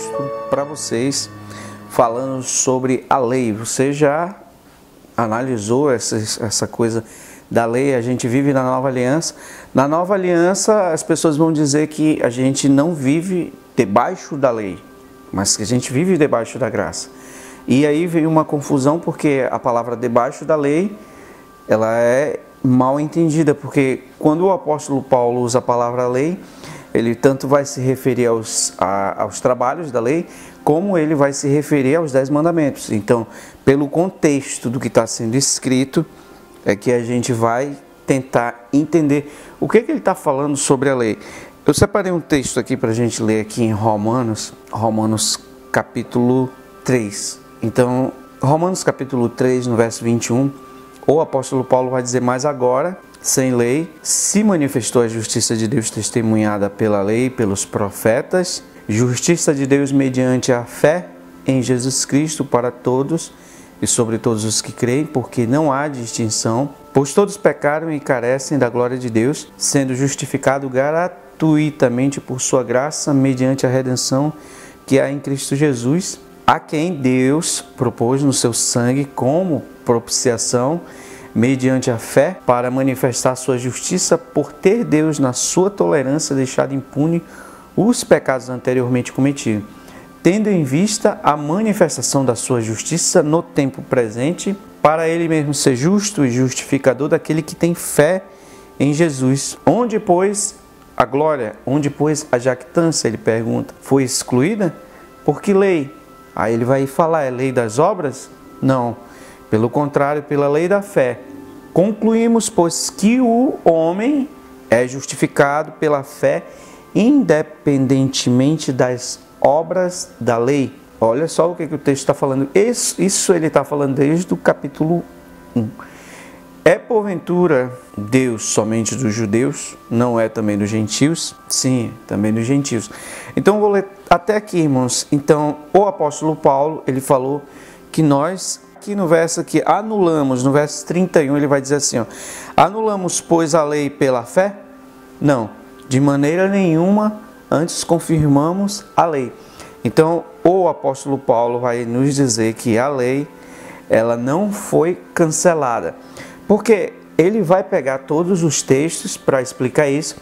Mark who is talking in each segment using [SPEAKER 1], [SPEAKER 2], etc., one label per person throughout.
[SPEAKER 1] texto para vocês falando sobre a lei. Você já analisou essa coisa da lei? A gente vive na Nova Aliança. Na Nova Aliança, as pessoas vão dizer que a gente não vive debaixo da lei, mas que a gente vive debaixo da graça. E aí veio uma confusão, porque a palavra debaixo da lei, ela é mal entendida, porque quando o apóstolo Paulo usa a palavra lei, ele tanto vai se referir aos trabalhos da lei, como ele vai se referir aos 10 mandamentos. Então, pelo contexto do que está sendo escrito, é que a gente vai tentar entender o que ele está falando sobre a lei. Eu separei um texto aqui para a gente ler aqui em Romanos capítulo 3. Então, Romanos capítulo 3, no verso 21, o apóstolo Paulo vai dizer: mas agora, sem lei, se manifestou a justiça de Deus testemunhada pela lei e pelos profetas, justiça de Deus mediante a fé em Jesus Cristo para todos e sobre todos os que creem, porque não há distinção, pois todos pecaram e carecem da glória de Deus, sendo justificado gratuitamente por sua graça, mediante a redenção que há em Cristo Jesus, a quem Deus propôs no seu sangue como propiciação, mediante a fé, para manifestar sua justiça, por ter Deus, na sua tolerância, deixado impune os pecados anteriormente cometidos, tendo em vista a manifestação da sua justiça no tempo presente, para ele mesmo ser justo e justificador daquele que tem fé em Jesus. Onde, pois, a glória, onde, pois, a jactância, ele pergunta, foi excluída? Por que lei? Aí ele vai falar, é lei das obras? Não. Pelo contrário, pela lei da fé. Concluímos, pois, que o homem é justificado pela fé, independentemente das obras da lei. Olha só o que o texto está falando. Isso ele está falando desde o capítulo 1. É porventura Deus somente dos judeus? Não é também dos gentios? Sim, também dos gentios. Então vou ler até aqui, irmãos. Então o apóstolo Paulo, ele falou que nós, aqui no verso que anulamos, no verso 31, ele vai dizer assim, ó: anulamos, pois, a lei pela fé? Não, de maneira nenhuma, antes confirmamos a lei. Então o apóstolo Paulo vai nos dizer que a lei, ela não foi cancelada, porque ele vai pegar todos os textos para explicar isso,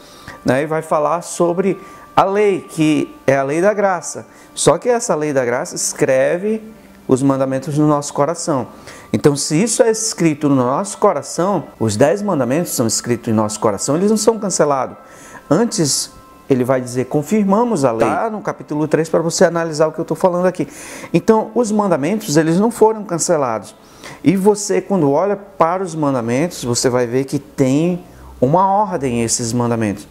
[SPEAKER 1] né, e vai falar sobre a lei, que é a lei da graça. Só que essa lei da graça escreve os mandamentos no nosso coração. Então, se isso é escrito no nosso coração, os 10 mandamentos são escritos em nosso coração, eles não são cancelados. Antes, ele vai dizer, confirmamos a lei. Tá no capítulo 3 para você analisar o que eu estou falando aqui. Então, os mandamentos, eles não foram cancelados. E você, quando olha para os mandamentos, você vai ver que tem uma ordem esses mandamentos.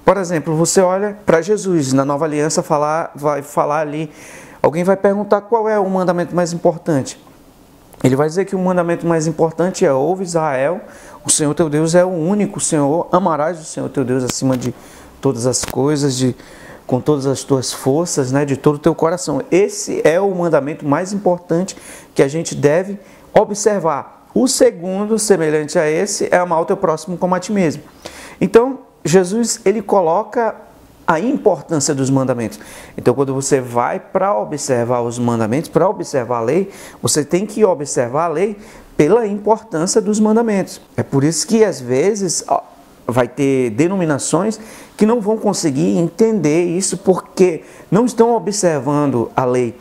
[SPEAKER 1] Por exemplo, você olha para Jesus, na Nova Aliança vai falar ali, alguém vai perguntar qual é o mandamento mais importante. Ele vai dizer que o mandamento mais importante é: ouve, Israel, o Senhor teu Deus é o único Senhor, amarás o Senhor teu Deus acima de todas as coisas, com todas as tuas forças, né, de todo o teu coração. Esse é o mandamento mais importante que a gente deve observar. O segundo, semelhante a esse, é amar o teu próximo como a ti mesmo. Então, Jesus, ele coloca a importância dos mandamentos. Então, quando você vai para observar os mandamentos, para observar a lei, você tem que observar a lei pela importância dos mandamentos. É por isso que, às vezes, vai ter denominações que não vão conseguir entender isso, porque não estão observando a lei.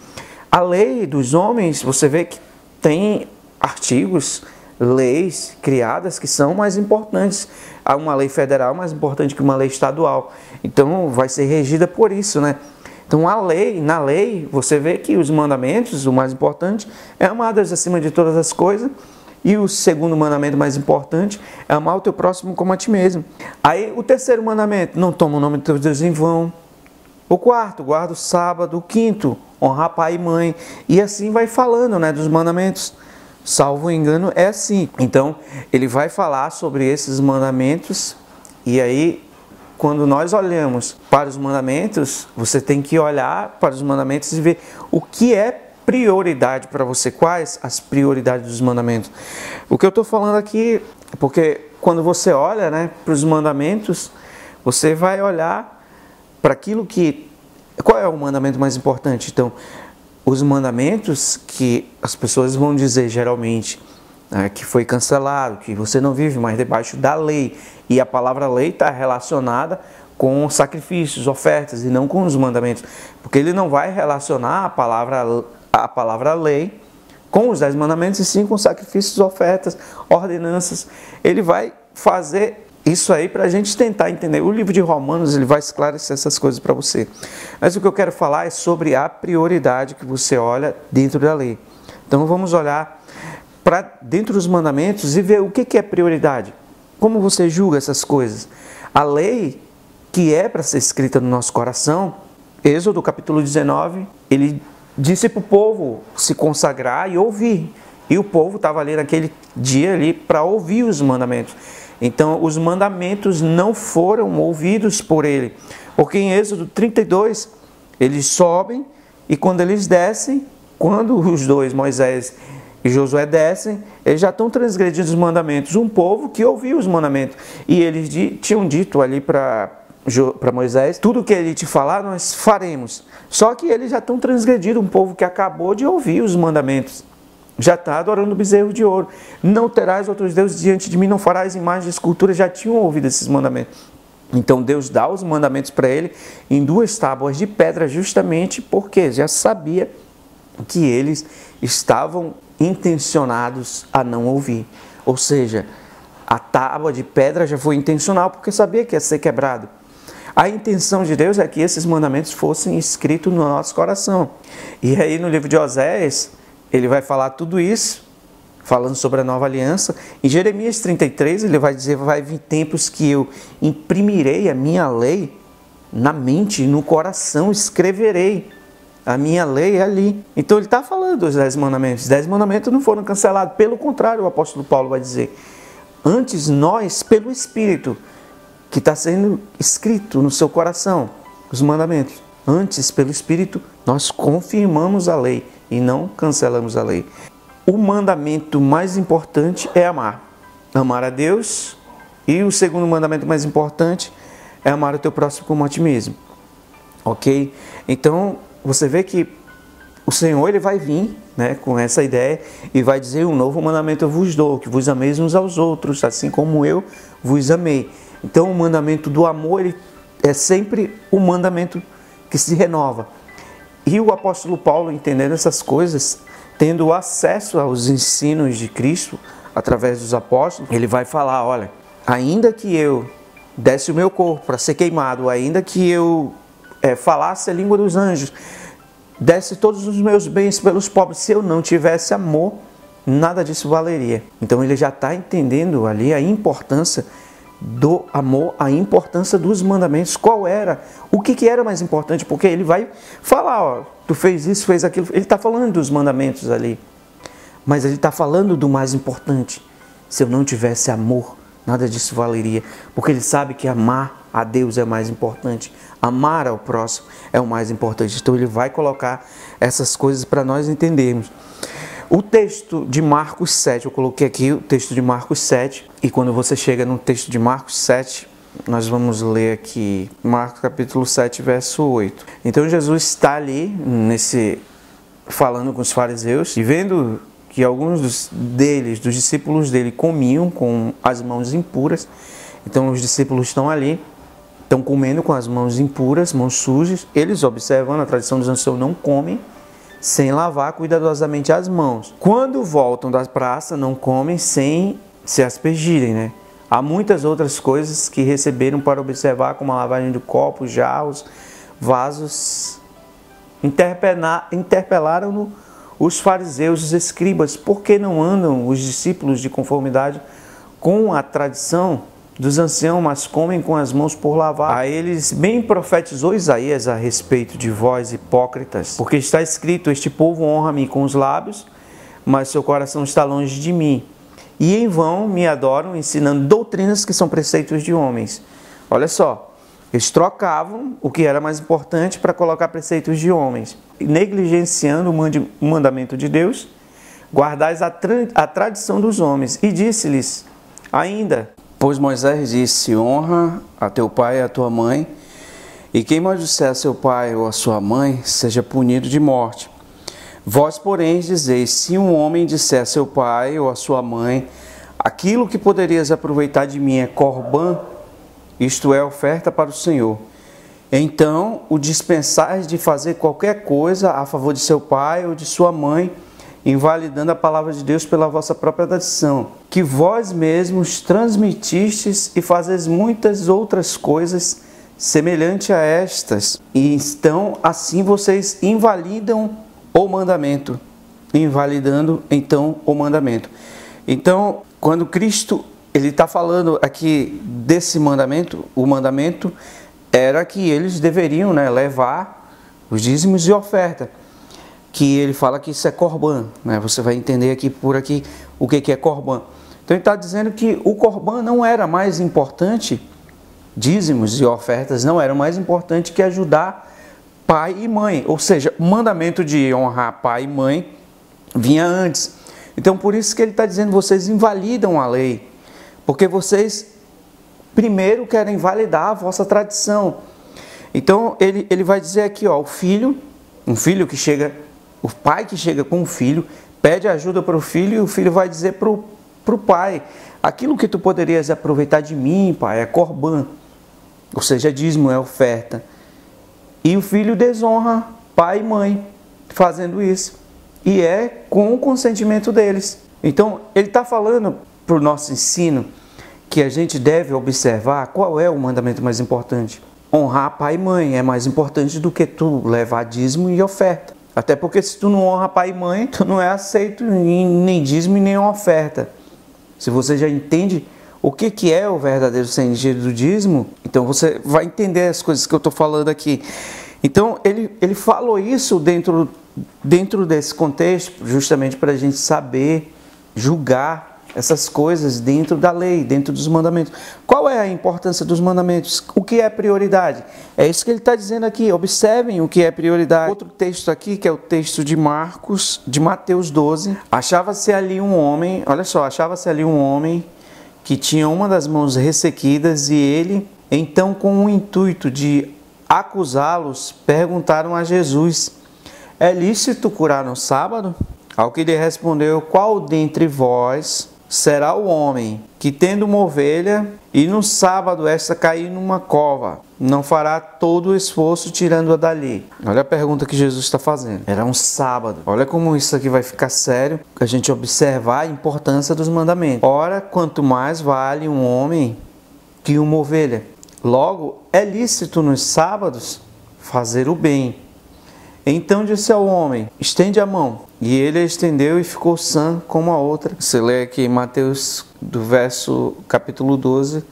[SPEAKER 1] A lei dos homens, você vê que tem artigos, leis criadas que são mais importantes. Há uma lei federal mais importante que uma lei estadual. Então vai ser regida por isso, né? Então na lei, você vê que os mandamentos, o mais importante é amar Deus acima de todas as coisas. E o segundo mandamento mais importante é amar o teu próximo como a ti mesmo. Aí o terceiro mandamento, não toma o nome de teu Deus em vão. O quarto, guarda o sábado. O quinto, honrar pai e mãe. E assim vai falando, né, dos mandamentos. Salvo engano, é assim. Então, ele vai falar sobre esses mandamentos. E aí, quando nós olhamos para os mandamentos, você tem que olhar para os mandamentos e ver o que é prioridade para você. Quais as prioridades dos mandamentos? O que eu estou falando aqui, porque quando você olha, né, para os mandamentos, você vai olhar para aquilo que Qual é o mandamento mais importante? Então, os mandamentos que as pessoas vão dizer geralmente que foi cancelado, que você não vive mais debaixo da lei. E a palavra lei está relacionada com sacrifícios, ofertas e não com os mandamentos. Porque ele não vai relacionar a palavra lei com os 10 mandamentos e sim com sacrifícios, ofertas, ordenanças. Ele vai fazer isso aí para a gente tentar entender. O livro de Romanos ele vai esclarecer essas coisas para você. Mas o que eu quero falar é sobre a prioridade que você olha dentro da lei. Então vamos olhar para dentro dos mandamentos e ver o que é prioridade. Como você julga essas coisas? A lei que é para ser escrita no nosso coração, Êxodo capítulo 19, ele disse para o povo se consagrar e ouvir. E o povo estava ali naquele dia ali para ouvir os mandamentos. Então os mandamentos não foram ouvidos por ele. Porque em Êxodo 32, eles sobem e quando eles descem, quando os dois, Moisés e Josué descem, eles já estão transgredindo os mandamentos. Um povo que ouviu os mandamentos. E eles tinham dito ali para Moisés, tudo que ele te falar nós faremos. Só que eles já estão transgredindo, um povo que acabou de ouvir os mandamentos. Já está adorando o bezerro de ouro. Não terás outros deuses diante de mim, não farás imagem de escultura. Já tinham ouvido esses mandamentos. Então Deus dá os mandamentos para ele em 2 tábuas de pedra, justamente porque já sabia que eles estavam intencionados a não ouvir. Ou seja, a tábua de pedra já foi intencional porque sabia que ia ser quebrado. A intenção de Deus é que esses mandamentos fossem escritos no nosso coração. E aí no livro de Oséias, ele vai falar tudo isso, falando sobre a nova aliança. Em Jeremias 33, ele vai dizer, vai vir tempos que eu imprimirei a minha lei na mente e no coração, escreverei a minha lei ali. Então ele está falando dos 10 mandamentos. Os 10 mandamentos não foram cancelados. Pelo contrário, o apóstolo Paulo vai dizer, antes nós, pelo Espírito, que está sendo escrito no seu coração, os mandamentos. Antes, pelo Espírito, nós confirmamos a lei e não cancelamos a lei. O mandamento mais importante é amar. Amar a Deus. E o segundo mandamento mais importante é amar o teu próximo como a ti mesmo. Ok? Então, você vê que o Senhor ele vai vir, né, com essa ideia e vai dizer, um novo mandamento eu vos dou, que vos ameis uns aos outros, assim como eu vos amei. Então o mandamento do amor ele é sempre o mandamento que se renova. E o apóstolo Paulo, entendendo essas coisas, tendo acesso aos ensinos de Cristo, através dos apóstolos, ele vai falar, olha, ainda que eu desse o meu corpo para ser queimado, ainda que eu falasse a língua dos anjos, desse todos os meus bens pelos pobres, se eu não tivesse amor, nada disso valeria. Então ele já está entendendo ali a importância do amor, a importância dos mandamentos. Qual era? O que era mais importante? Porque ele vai falar, ó, tu fez isso, fez aquilo. Ele está falando dos mandamentos ali. Mas ele está falando do mais importante. Se eu não tivesse amor, nada disso valeria. Porque ele sabe que amar a Deus é o mais importante. Amar ao próximo é o mais importante. Então ele vai colocar essas coisas para nós entendermos. O texto de Marcos 7, eu coloquei aqui o texto de Marcos 7, e quando você chega no texto de Marcos 7, nós vamos ler aqui, Marcos capítulo 7, verso 8. Então Jesus está ali, falando com os fariseus, e vendo que alguns dos discípulos dele, comiam com as mãos impuras. Então os discípulos estão ali, estão comendo com as mãos impuras, mãos sujas. Eles, observando a tradição dos anciãos, não comem sem lavar cuidadosamente as mãos. Quando voltam da praça, não comem sem se aspergirem, né? Há muitas outras coisas que receberam para observar, como a lavagem de copos, jarros, vasos. Interpelaram-no os fariseus, os escribas, por que não andam os discípulos de conformidade com a tradição dos anciãos, mas comem com as mãos por lavar? A eles bem profetizou Isaías a respeito de vós, hipócritas, porque está escrito, este povo honra-me com os lábios, mas seu coração está longe de mim. E em vão me adoram, ensinando doutrinas que são preceitos de homens. Olha só, eles trocavam o que era mais importante para colocar preceitos de homens, negligenciando o mandamento de Deus, guardais a tradição dos homens. E disse-lhes ainda, pois Moisés disse, honra a teu pai e a tua mãe, E quem maldisser a seu pai ou a sua mãe, seja punido de morte. Vós, porém, dizeis, se um homem disser a seu pai ou a sua mãe, aquilo que poderias aproveitar de mim é corbã, isto é, oferta para o Senhor. Então, o dispensais de fazer qualquer coisa a favor de seu pai ou de sua mãe, invalidando a palavra de Deus pela vossa própria tradição, que vós mesmos transmitistes e fazeis muitas outras coisas semelhantes a estas. E então, assim vocês invalidam o mandamento, invalidando então o mandamento. Então, quando Cristo ele está falando aqui desse mandamento, o mandamento era que eles deveriam, né, levar os dízimos e oferta, que ele fala que isso é corbã, né? Você vai entender aqui por aqui o que é corbã. Então ele está dizendo que o corbã não era mais importante, dízimos e ofertas não eram mais importante que ajudar pai e mãe, ou seja, o mandamento de honrar pai e mãe vinha antes. Então por isso que ele está dizendo, vocês invalidam a lei, porque vocês primeiro querem validar a vossa tradição. Então ele vai dizer aqui, ó, um filho que chega, o pai que chega com um filho, pede ajuda para o filho e o filho vai dizer para o pai, aquilo que tu poderias aproveitar de mim, pai, é corbã, ou seja, dízimo, é oferta. E o filho desonra pai e mãe fazendo isso. E é com o consentimento deles. Então, ele está falando para o nosso ensino que a gente deve observar qual é o mandamento mais importante. Honrar pai e mãe é mais importante do que tu levar dízimo e oferta. Até porque se tu não honra pai e mãe, tu não é aceito nem dízimo e nem oferta. Se você já entende o que é o verdadeiro sentido do dízimo, então você vai entender as coisas que eu estou falando aqui. Então, ele falou isso dentro desse contexto, justamente para a gente saber julgar essas coisas dentro da lei, dentro dos mandamentos. Qual é a importância dos mandamentos? O que é prioridade? É isso que ele está dizendo aqui. Observem o que é prioridade. Outro texto aqui, que é o texto de Mateus 12. Achava-se ali um homem, olha só, achava-se ali um homem que tinha uma das mãos ressequidas, e ele, então, com o intuito de acusá-los, perguntaram a Jesus, é lícito curar no sábado? Ao que ele respondeu, qual dentre vós será o homem que, tendo uma ovelha, e no sábado esta cair numa cova, não fará todo o esforço tirando-a dali? Olha a pergunta que Jesus está fazendo. Era um sábado. Olha como isso aqui vai ficar sério, a gente observar a importância dos mandamentos. Ora, quanto mais vale um homem que uma ovelha. Logo, é lícito nos sábados fazer o bem. Então disse ao homem, estende a mão. E ele a estendeu e ficou sã como a outra. Você lê aqui em Mateus, capítulo 12,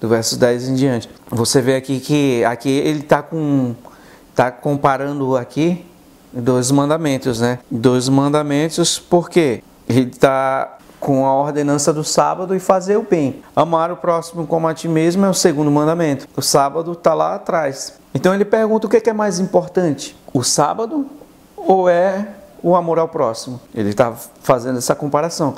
[SPEAKER 1] do verso 10 em diante. Você vê aqui que ele está comparando aqui dois mandamentos, né? Dois mandamentos, por quê? Ele está com a ordenança do sábado e fazer o bem. Amar o próximo como a ti mesmo é o segundo mandamento. O sábado está lá atrás. Então ele pergunta o que é mais importante, o sábado ou é o amor ao próximo? Ele está fazendo essa comparação.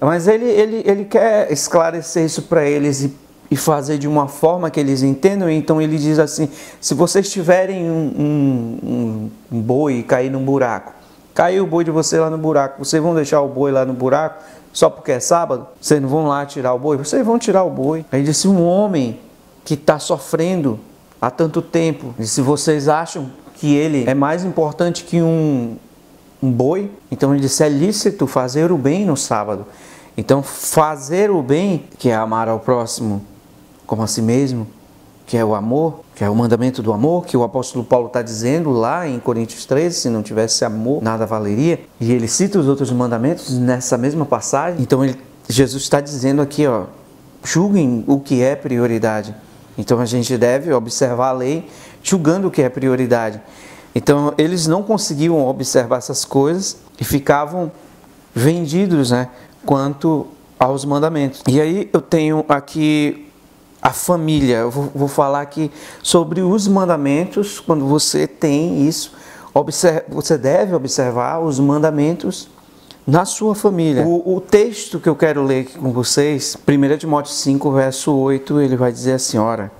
[SPEAKER 1] Mas ele quer esclarecer isso para eles e fazer de uma forma que eles entendam. Então ele diz assim, se vocês tiverem um boi e cair num buraco, caiu o boi de você lá no buraco, vocês vão deixar o boi lá no buraco só porque é sábado? Vocês não vão lá tirar o boi? Vocês vão tirar o boi. Aí disse, um homem que está sofrendo há tanto tempo, e se vocês acham que ele é mais importante que um boi, então ele disse, é lícito fazer o bem no sábado. Então fazer o bem, que é amar ao próximo como a si mesmo, que é o amor, que é o mandamento do amor, que o apóstolo Paulo está dizendo lá em Coríntios 13, se não tivesse amor, nada valeria. E ele cita os outros mandamentos nessa mesma passagem. Então Jesus está dizendo aqui, ó, julguem o que é prioridade. Então a gente deve observar a lei julgando o que é prioridade. Então eles não conseguiam observar essas coisas e ficavam vendidos, né, quanto aos mandamentos. E aí eu tenho aqui a família. Eu vou falar aqui sobre os mandamentos. Quando você tem isso, você deve observar os mandamentos na sua família. O texto que eu quero ler aqui com vocês, 1 Timóteo 5, verso 8, ele vai dizer assim, ora,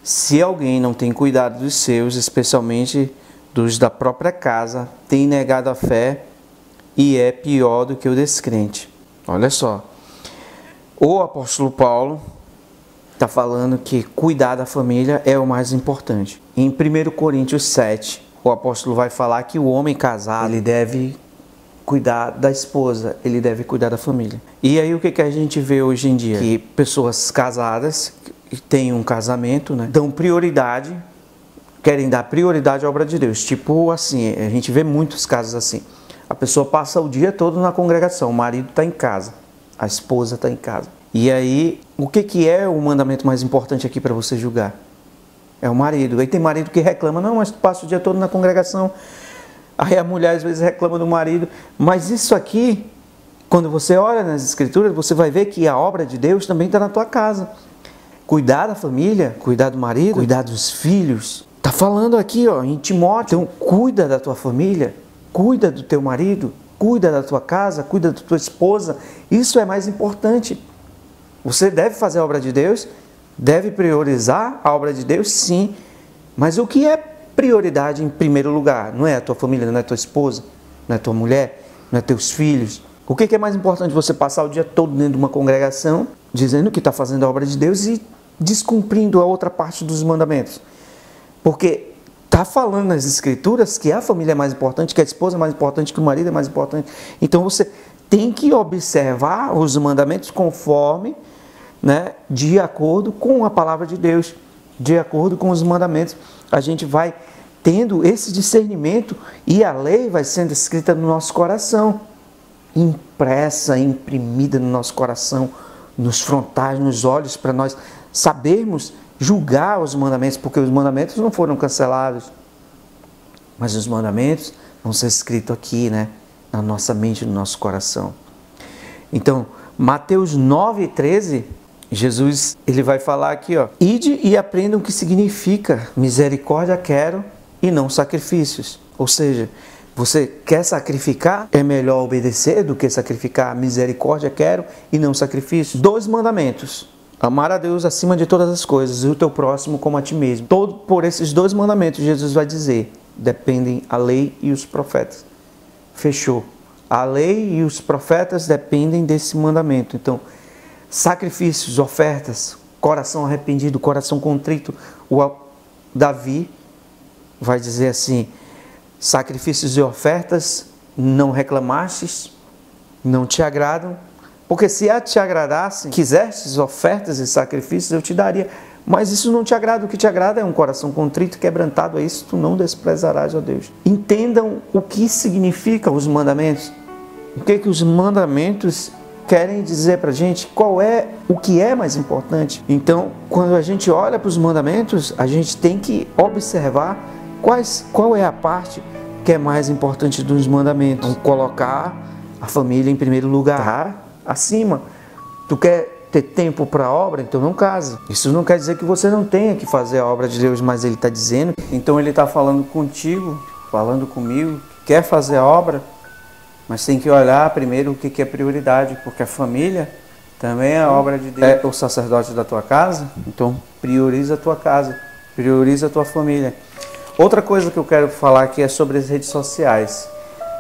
[SPEAKER 1] Se alguém não tem cuidado dos seus, especialmente dos da própria casa, tem negado a fé e é pior do que o descrente. Olha só, o apóstolo Paulo está falando que cuidar da família é o mais importante. Em 1 Coríntios 7, o apóstolo vai falar que o homem casado, ele deve cuidar da esposa, ele deve cuidar da família. E aí o que a gente vê hoje em dia? Que pessoas casadas, que têm um casamento, né, dão prioridade, querem dar prioridade à obra de Deus. Tipo assim, a gente vê muitos casos assim. A pessoa passa o dia todo na congregação, o marido está em casa, a esposa está em casa. E aí, o que é o mandamento mais importante aqui para você julgar? É o marido. Aí tem marido que reclama, não, mas tu passa o dia todo na congregação. Aí a mulher às vezes reclama do marido. Mas isso aqui, quando você olha nas escrituras, você vai ver que a obra de Deus também está na tua casa. Cuidar da família, cuidar do marido, cuidar dos filhos. Está falando aqui, ó, em Timóteo. Então, cuida da tua família, cuida do teu marido, cuida da tua casa, cuida da tua esposa. Isso é mais importante. Você deve fazer a obra de Deus, deve priorizar a obra de Deus, sim. Mas o que é prioridade em primeiro lugar? Não é a tua família, não é a tua esposa, não é a tua mulher, não é teus filhos. O que é mais importante? Você passar o dia todo dentro de uma congregação, dizendo que está fazendo a obra de Deus e descumprindo a outra parte dos mandamentos. Porque está falando nas escrituras que a família é mais importante, que a esposa é mais importante, que o marido é mais importante. Então você tem que observar os mandamentos conforme, né, de acordo com a palavra de Deus, de acordo com os mandamentos. A gente vai tendo esse discernimento e a lei vai sendo escrita no nosso coração, impressa, imprimida no nosso coração, nos frontais, nos olhos, para nós sabermos julgar os mandamentos, porque os mandamentos não foram cancelados, mas os mandamentos vão ser escritos aqui, né, na nossa mente, no nosso coração. Então, Mateus 9:13, Jesus, ele vai falar aqui, ó: ide e aprendam o que significa misericórdia quero e não sacrifícios. Ou seja, você quer sacrificar, é melhor obedecer do que sacrificar. Misericórdia quero e não sacrifícios. 2 mandamentos: amar a Deus acima de todas as coisas e o teu próximo como a ti mesmo. Por esses 2 mandamentos, Jesus vai dizer, dependem a lei e os profetas. Fechou. A lei e os profetas dependem desse mandamento. Então, sacrifícios, ofertas, coração arrependido, coração contrito. O Davi vai dizer assim: sacrifícios e ofertas não reclamastes, não te agradam, porque se te agradasse, quisestes ofertas e sacrifícios, eu te daria. Mas isso não te agrada. O que te agrada é um coração contrito, quebrantado. É isso, tu não desprezarás, ó Deus. Entendam o que significam os mandamentos. O que os mandamentos querem dizer para a gente, o que é mais importante. Então, quando a gente olha para os mandamentos, a gente tem que observar qual é a parte que é mais importante dos mandamentos. Então, colocar a família em primeiro lugar, acima. Tu quer ter tempo para a obra? Então não casa. Isso não quer dizer que você não tenha que fazer a obra de Deus, mas ele está dizendo, então ele está falando contigo, falando comigo, quer fazer a obra, mas tem que olhar primeiro o que é prioridade, porque a família também é a obra de Deus. É o sacerdote da tua casa, então prioriza a tua casa, prioriza a tua família. Outra coisa que eu quero falar aqui é sobre as redes sociais.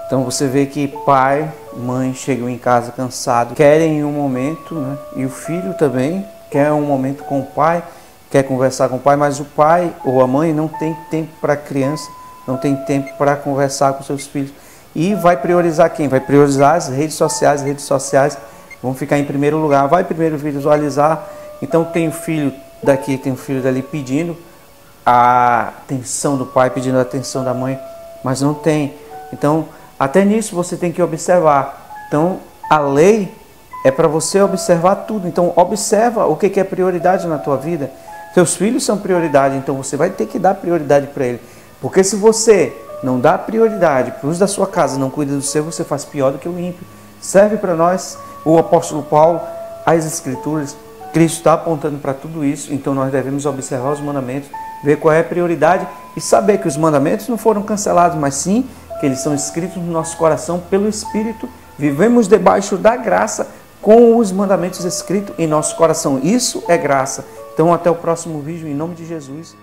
[SPEAKER 1] Então você vê que pai, mãe chegam em casa cansado, querem um momento, né? E o filho também quer um momento com o pai, quer conversar com o pai, mas o pai ou a mãe não tem tempo para a criança, não tem tempo para conversar com seus filhos. E vai priorizar quem? Vai priorizar as redes sociais vão ficar em primeiro lugar, vai primeiro visualizar. Então tem o filho daqui, tem o filho dali pedindo a atenção do pai, pedindo a atenção da mãe, mas não tem. Então, até nisso você tem que observar. Então, a lei é para você observar tudo. Então, observa o que é prioridade na tua vida. Seus filhos são prioridade, então você vai ter que dar prioridade para ele. Porque se você não dá prioridade para os da sua casa, não cuida do seu, você faz pior do que o ímpio. Serve para nós, o apóstolo Paulo, as escrituras, Cristo está apontando para tudo isso, então nós devemos observar os mandamentos, ver qual é a prioridade e saber que os mandamentos não foram cancelados, mas sim que eles são escritos no nosso coração pelo Espírito. Vivemos debaixo da graça com os mandamentos escritos em nosso coração. Isso é graça. Então até o próximo vídeo, em nome de Jesus.